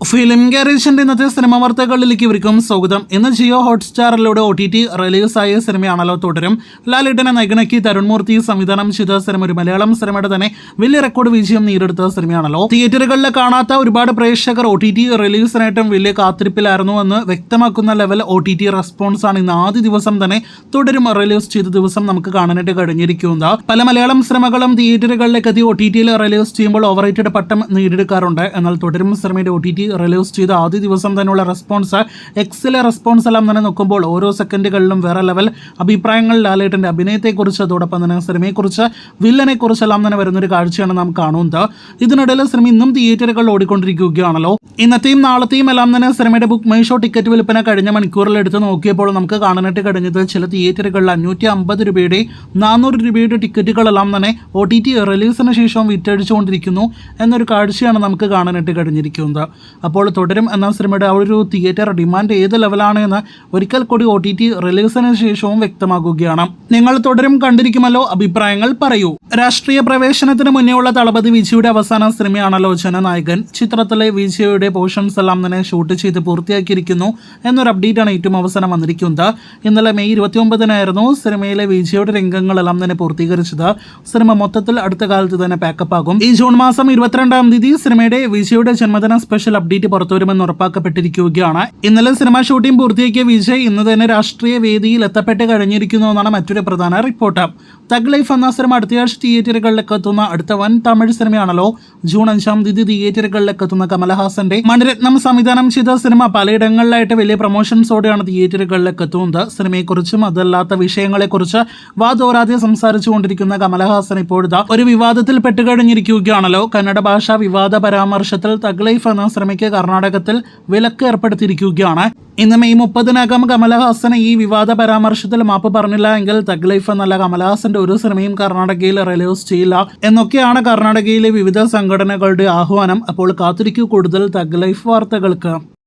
Film ഗാരേജിന്റെ ഇന്നത്തെ cinema വാർത്തകളിലേക്ക് ഇവർക്കും സ്വാഗതം. ഇന്ന് ജിയോ ഹോട്ട്സ്റ്റാറിലൂടെ OTT റിലീസായ സിനിമയാണല്ലോ തുടരും. ലാലേട്ടനെ നായകനാക്കി തരുൺ മൂർത്തി സംവിധാനം ചെയ്ത സിനിമ ഒരു മലയാളം സിനിമയുടെ തന്നെ വലിയ റെക്കോർഡ് വിജയം നേടിയെടുത്ത സിനിമയാണല്ലോ. തിയേറ്ററുകളിൽ കാണാത്ത ഒരുപാട് പ്രേക്ഷകർ OTT റിലീസിനായിട്ടും വലിയ കാത്തിരിപ്പിലായിരുന്നു എന്ന് വ്യക്തമാക്കുന്ന ലെവൽ OTT റെസ്പോൺസ് ആണ് ഇന്ന് ആദ്യ ദിവസം തന്നെ തുടരും റിലീസ് ചെയ്ത ദിവസം നമുക്ക് കാണാനായിട്ട് കഴിഞ്ഞിരിക്കുന്നത്. പല മലയാളം സിനിമകളും തിയേറ്ററുകളിലേക്ക് എത്തി OTTയിൽ റിലീസ് ചെയ്യുമ്പോൾ ഓവർറേറ്റഡ് പട്ടം നേടിയെടുക്കാറുണ്ട്. എന്നാൽ തുടരും സിനിമയുടെ OTT റിലീസ് ചെയ്ത ആദ്യ ദിവസം തന്നെയുള്ള റെസ്പോൺസ്, എക്സിലെ റെസ്പോൺസ് എല്ലാം തന്നെ നോക്കുമ്പോൾ ഓരോ സെക്കൻഡുകളിലും വേറെ ലെവൽ അഭിപ്രായങ്ങൾ ലാലേട്ടൻ്റെ അഭിനയത്തെക്കുറിച്ച്, അതോടൊപ്പം തന്നെ സിനിമയെക്കുറിച്ച്, വില്ലനെക്കുറിച്ചെല്ലാം തന്നെ വരുന്നൊരു കാഴ്ചയാണ് നാം കാണുന്നത്. ഇതിനിടയിൽ സിനിമ ഇന്നും തിയേറ്ററുകളിൽ ഓടിക്കൊണ്ടിരിക്കുകയാണല്ലോ. ഇന്നത്തെയും നാളത്തെയും എല്ലാം തന്നെ സിനിമയുടെ ബുക്ക് മൈ ഷോ ടിക്കറ്റ് വിൽപ്പന കഴിഞ്ഞ മണിക്കൂറിൽ എടുത്ത് നോക്കിയപ്പോൾ നമുക്ക് കാണാനായിട്ട് കഴിഞ്ഞത് ചില തിയേറ്ററുകളിൽ 550 രൂപയുടെ 400 രൂപയുടെ ടിക്കറ്റുകളെല്ലാം തന്നെ OTT റിലീസിന് ശേഷം വിറ്റഴിച്ചുകൊണ്ടിരിക്കുന്നു എന്നൊരു കാഴ്ചയാണ് നമുക്ക് കാണാനായിട്ട് കഴിഞ്ഞിരിക്കുന്നത്. അപ്പോൾ തുടരും എന്ന സിനിമയുടെ ആ ഒരു തിയേറ്റർ ഡിമാൻഡ് ഏത് ലെവലാണ് എന്ന് ഒരിക്കൽ കൂടി OTT റിലീസിന് ശേഷവും വ്യക്തമാക്കുകയാണ്. നിങ്ങൾ തുടരും കണ്ടിരിക്കുമല്ലോ, അഭിപ്രായങ്ങൾ പറയൂ. രാഷ്ട്രീയ പ്രവേശനത്തിന് മുന്നേ ഉള്ള തളപതി വിജയുടെ അവസാന സിനിമയാണല്ലോ ജനനായകൻ. ചിത്രത്തിലെ വിജയുടെ പോർഷൻസ് എല്ലാം തന്നെ ഷൂട്ട് ചെയ്ത് പൂർത്തിയാക്കിയിരിക്കുന്നു എന്നൊരു അപ്ഡേറ്റാണ് ഏറ്റവും അവസാനം വന്നിരിക്കുന്നത്. ഇന്നലെ മെയ് 29-നായിരുന്നു സിനിമയിലെ വിജയുടെ രംഗങ്ങളെല്ലാം തന്നെ പൂർത്തീകരിച്ചത്. സിനിമ മൊത്തത്തിൽ അടുത്ത കാലത്ത് തന്നെ പാക്കപ്പ് ആകും. ഈ ജൂൺ മാസം 22-ാം തീയതി സിനിമയുടെ വിജയുടെ ജന്മദിന സ്പെഷ്യൽ അപ്ഡേറ്റ് പുറത്തുവരുമെന്ന് ഉറപ്പാക്കപ്പെട്ടിരിക്കുകയാണ്. ഇന്നലെ സിനിമ ഷൂട്ടിംഗ് പൂർത്തിയാക്കിയ വിജയ് ഇന്ന് തന്നെ രാഷ്ട്രീയ വേദിയിൽ എത്തപ്പെട്ട് കഴിഞ്ഞിരിക്കുന്നു എന്നാണ് മറ്റൊരു പ്രധാന റിപ്പോർട്ട്. തഗ് ലൈഫ് എന്ന സിനിമ അടുത്തയാഴ്ച തിയേറ്ററുകളിലേക്ക് എത്തുന്ന അടുത്ത വൻ തമിഴ് സിനിമയാണല്ലോ. ജൂൺ 5-ാം തീയതി തിയേറ്ററുകളിലേക്ക് എത്തുന്ന കമലഹാസന്റെ മണിരത്നം സംവിധാനം ചെയ്ത സിനിമ പലയിടങ്ങളിലായിട്ട് വലിയ പ്രൊമോഷൻസോടെയാണ് തിയേറ്ററുകളിലേക്ക് എത്തുന്നത്. സിനിമയെക്കുറിച്ചും അതല്ലാത്ത വിഷയങ്ങളെക്കുറിച്ച് വാദോരാതെ സംസാരിച്ചുകൊണ്ടിരിക്കുന്ന കമലഹാസൻ ഇപ്പോഴത്തെ ഒരു വിവാദത്തിൽ പെട്ടുകഴിഞ്ഞിരിക്കുകയാണല്ലോ. കന്നഡ ഭാഷാ വിവാദ പരാമർശത്തിൽ തഗ് ലൈഫ് എന്ന സിനിമയ്ക്ക് കർണാടകത്തിൽ വിലക്ക് ഏർപ്പെടുത്തിയിരിക്കുകയാണ്. ഇന്ന് മെയ് 30-നകം കമലഹാസൻ ഈ വിവാദ പരാമർശത്തിൽ മാപ്പ് പറഞ്ഞില്ല എങ്കിൽ തഗ് ലൈഫ് എന്നല്ല കമലഹാസന്റെ ഒരു സിനിമയും കർണാടകയിൽ റിലീസ് ചെയ്യില്ല എന്നൊക്കെയാണ് കർണാടകയിലെ വിവിധ സംഘടനകളുടെ ആഹ്വാനം. അപ്പോൾ കാത്തിരിക്കൂ കൂടുതൽ തഗ് ലൈഫ് വാർത്തകൾക്ക്.